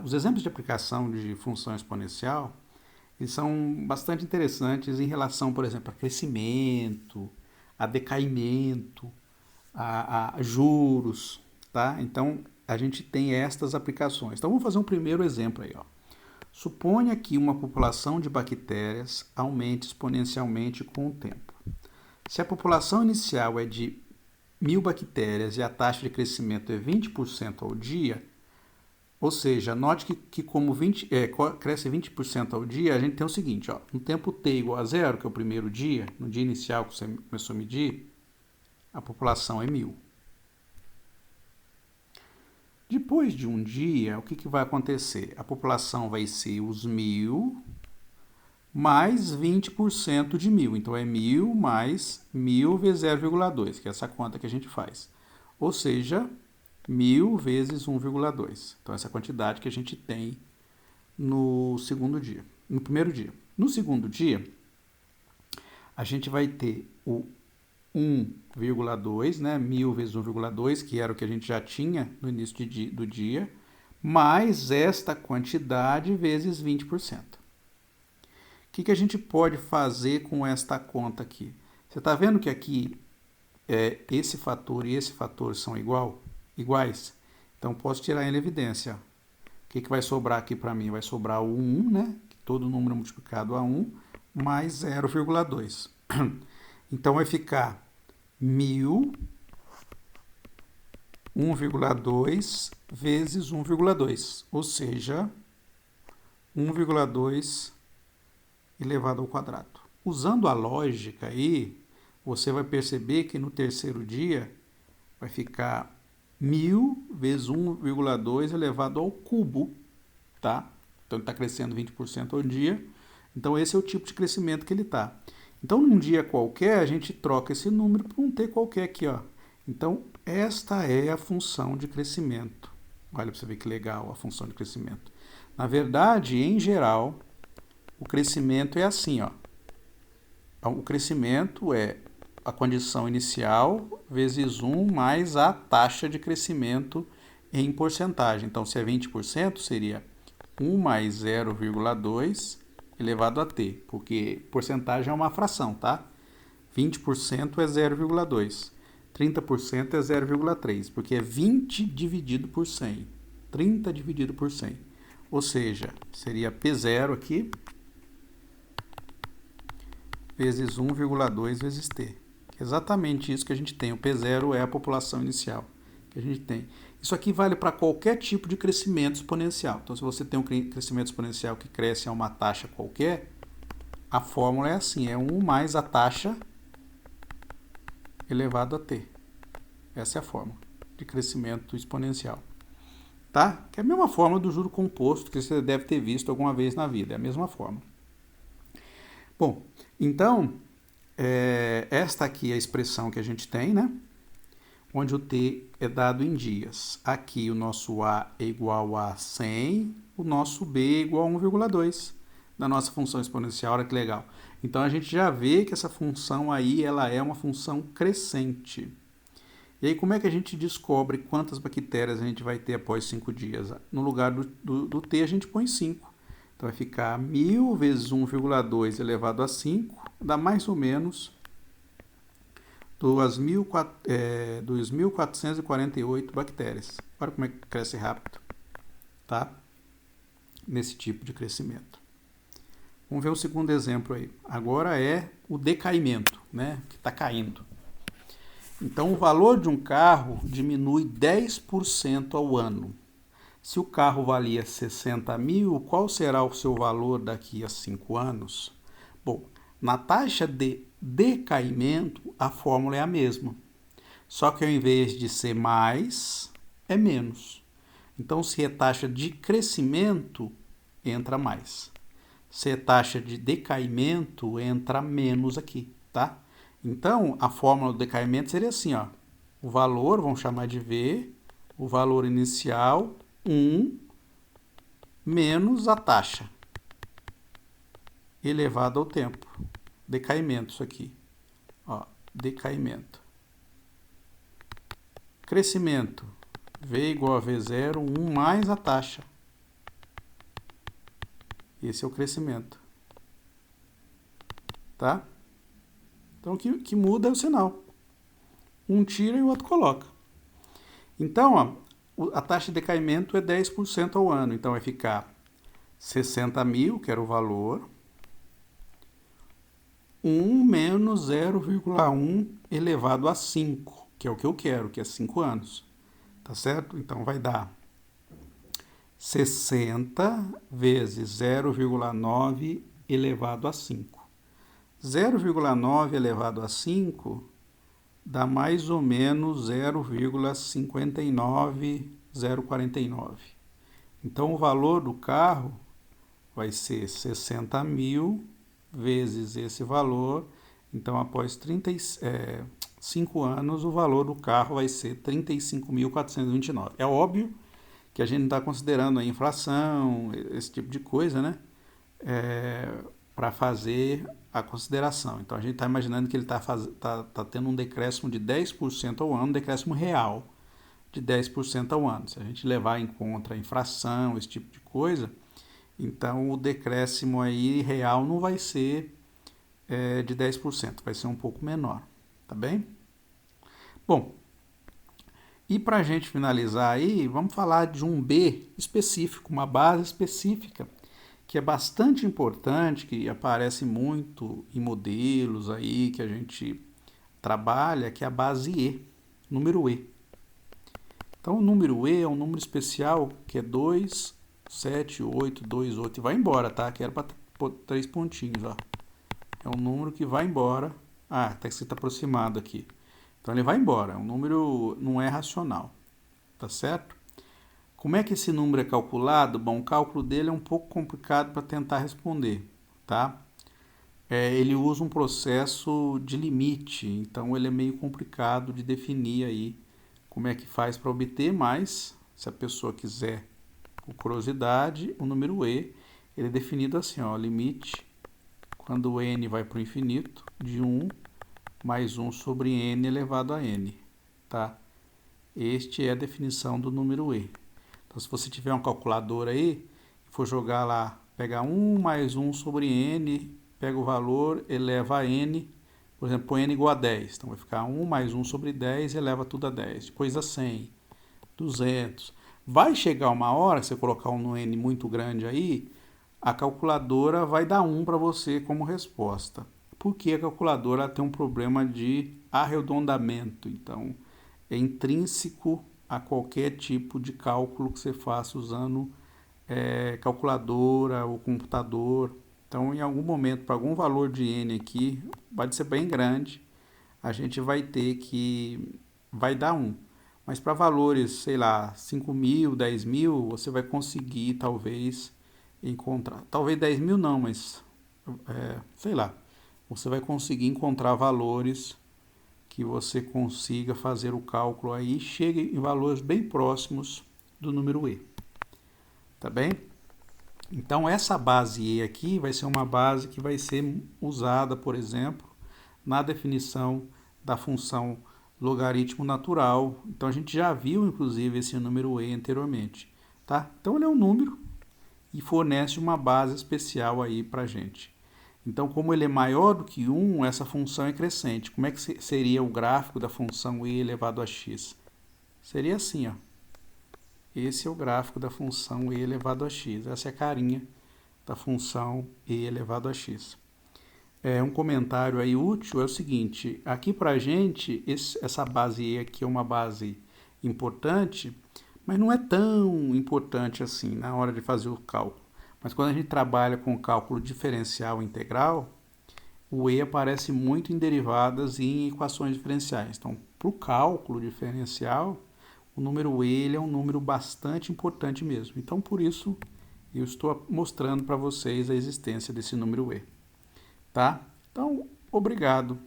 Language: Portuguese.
Os exemplos de aplicação de função exponencial, eles são bastante interessantes em relação, por exemplo, a crescimento, a decaimento, a juros, tá? Então, a gente tem estas aplicações. Então, vamos fazer um primeiro exemplo aí, ó. Suponha que uma população de bactérias aumente exponencialmente com o tempo. Se a população inicial é de 1.000 bactérias e a taxa de crescimento é 20% ao dia, ou seja, note que como cresce 20% ao dia, a gente tem o seguinte, ó, no tempo t igual a zero, que é o primeiro dia, no dia inicial que você começou a medir, a população é 1.000. Depois de um dia, o que vai acontecer? A população vai ser os 1.000 mais 20% de 1.000. Então, é 1.000 mais 1.000 vezes 0,2, que é essa conta que a gente faz. Ou seja, 1.000 vezes 1,2. Então, essa é a quantidade que a gente tem no segundo dia. No primeiro dia. No segundo dia, a gente vai ter o 1,2, né? 1.000 vezes 1,2, que era o que a gente já tinha no início do dia, mais esta quantidade vezes 20%. O que a gente pode fazer com esta conta aqui? Você está vendo que aqui esse fator e esse fator são iguais? Então, posso tirar em evidência. O que vai sobrar aqui para mim? Vai sobrar o 1, né? Todo número multiplicado a 1, mais 0,2. Então, vai ficar 1.000, 1,2 vezes 1,2, ou seja, 1,2 elevado ao quadrado. Usando a lógica aí, você vai perceber que no terceiro dia vai ficar 1.000 vezes 1,2 elevado ao cubo, tá? Então ele está crescendo 20% ao dia. Então esse é o tipo de crescimento que ele está. Então num dia qualquer a gente troca esse número por um t qualquer aqui, ó. Então esta é a função de crescimento. Olha para você ver que legal a função de crescimento. Na verdade, em geral, o crescimento é assim, ó. O crescimento é a condição inicial vezes 1 mais a taxa de crescimento em porcentagem. Então, se é 20%, seria 1 mais 0,2 elevado a t, porque porcentagem é uma fração, tá? 20% é 0,2, 30% é 0,3, porque é 20 dividido por 100, 30 dividido por 100. Ou seja, seria P0 aqui, vezes 1,2 vezes t. Exatamente isso que a gente tem. O P0 é a população inicial que a gente tem. Isso aqui vale para qualquer tipo de crescimento exponencial. Então, se você tem um crescimento exponencial que cresce a uma taxa qualquer, a fórmula é assim, é 1 mais a taxa elevado a t. Essa é a fórmula de crescimento exponencial. Tá? Que é a mesma fórmula do juro composto que você deve ter visto alguma vez na vida. É a mesma fórmula. Bom, então, esta aqui é a expressão que a gente tem, né? Onde o t é dado em dias. Aqui o nosso a é igual a 100, o nosso b é igual a 1,2 da nossa função exponencial. Olha que legal. Então, a gente já vê que essa função aí ela é uma função crescente. E aí, como é que a gente descobre quantas bactérias a gente vai ter após 5 dias? No lugar do t, a gente põe 5. Então, vai ficar 1.000 vezes 1,2 elevado a 5, dá mais ou menos 2.448 bactérias. Olha como é que cresce rápido, tá? Nesse tipo de crescimento. Vamos ver o segundo exemplo aí. Agora é o decaimento, né? Que está caindo. Então, o valor de um carro diminui 10% ao ano. Se o carro valia 60 mil, qual será o seu valor daqui a 5 anos? Bom, na taxa de decaimento, a fórmula é a mesma. Só que ao invés de ser mais, é menos. Então, se é taxa de crescimento, entra mais. Se é taxa de decaimento, entra menos aqui, tá? Então, a fórmula do decaimento seria assim, ó. O valor, vamos chamar de V, o valor inicial, 1, menos a taxa, elevado ao tempo. Decaimento, isso aqui. Ó, decaimento. Crescimento, V igual a V0, 1 mais a taxa, Esse é o crescimento. Tá? Então, o que muda é o sinal. Um tira e o outro coloca. Então, ó, a taxa de decaimento é 10% ao ano. Então, vai ficar 60 mil, que era o valor, 1 menos 0,1 elevado a 5, que é o que eu quero, que é 5 anos. Tá certo? Então, vai dar 60 vezes 0,9 elevado a 5. 0,9 elevado a 5 dá mais ou menos 0,59049. Então, o valor do carro vai ser 60 mil vezes esse valor. Então, após 35 anos, o valor do carro vai ser 35.429. É óbvio que a gente não está considerando a inflação, esse tipo de coisa, né? Para fazer a consideração. Então, a gente está imaginando que ele está tendo um decréscimo de 10% ao ano, um decréscimo real de 10% ao ano. Se a gente levar em conta a inflação, esse tipo de coisa, então o decréscimo aí real não vai ser de 10%, vai ser um pouco menor, tá bem? Bom, e para a gente finalizar aí, vamos falar de um B específico, uma base específica, que é bastante importante, que aparece muito em modelos aí que a gente trabalha, que é a base E, número E. Então, o número E é um número especial que é 27828. E vai embora, tá? Que era para pôr 3 pontinhos, ó. É um número que vai embora. Ah, está escrito aproximado aqui. Então, ele vai embora. É um número, não é racional. Tá certo? Como é que esse número é calculado? Bom, o cálculo dele é um pouco complicado para tentar responder, tá? Ele usa um processo de limite, então ele é meio complicado de definir aí como é que faz para obter, mas se a pessoa quiser, por curiosidade, o número E, ele é definido assim, ó, limite, quando o n vai para o infinito, de 1 mais 1 sobre n elevado a n, tá? Este é a definição do número E. Então, se você tiver uma calculadora aí, for jogar lá, pega 1 mais 1 sobre n, pega o valor, eleva a n, por exemplo, põe n igual a 10. Então, vai ficar 1 mais 1 sobre 10 e eleva tudo a 10. Depois a 100, 200. Vai chegar uma hora, se você colocar um n muito grande aí, a calculadora vai dar 1 para você como resposta. Porque a calculadora tem um problema de arredondamento. Então, é intrínseco a qualquer tipo de cálculo que você faça usando calculadora ou computador. Então, em algum momento, para algum valor de n aqui, pode ser bem grande, a gente vai ter que, vai dar 1. Mas para valores, sei lá, 5.000, 10.000, você vai conseguir, talvez, encontrar. Talvez 10.000 não, mas, sei lá, você vai conseguir encontrar valores que você consiga fazer o cálculo aí e chegue em valores bem próximos do número E. Tá bem? Então, essa base E aqui vai ser uma base que vai ser usada, por exemplo, na definição da função logaritmo natural. Então, a gente já viu, inclusive, esse número E anteriormente. Tá? Então, ele é um número e fornece uma base especial aí para a gente. Então, como ele é maior do que 1, essa função é crescente. Como é que seria o gráfico da função e elevado a x? Seria assim, ó. Esse é o gráfico da função e elevado a x. Essa é a carinha da função e elevado a x. Um comentário aí útil é o seguinte, aqui para a gente, essa base e aqui é uma base importante, mas não é tão importante assim na hora de fazer o cálculo. Mas quando a gente trabalha com cálculo diferencial integral, o E aparece muito em derivadas e em equações diferenciais. Então, para o cálculo diferencial, o número E ele é um número bastante importante mesmo. Então, por isso, eu estou mostrando para vocês a existência desse número E. Tá? Então, obrigado.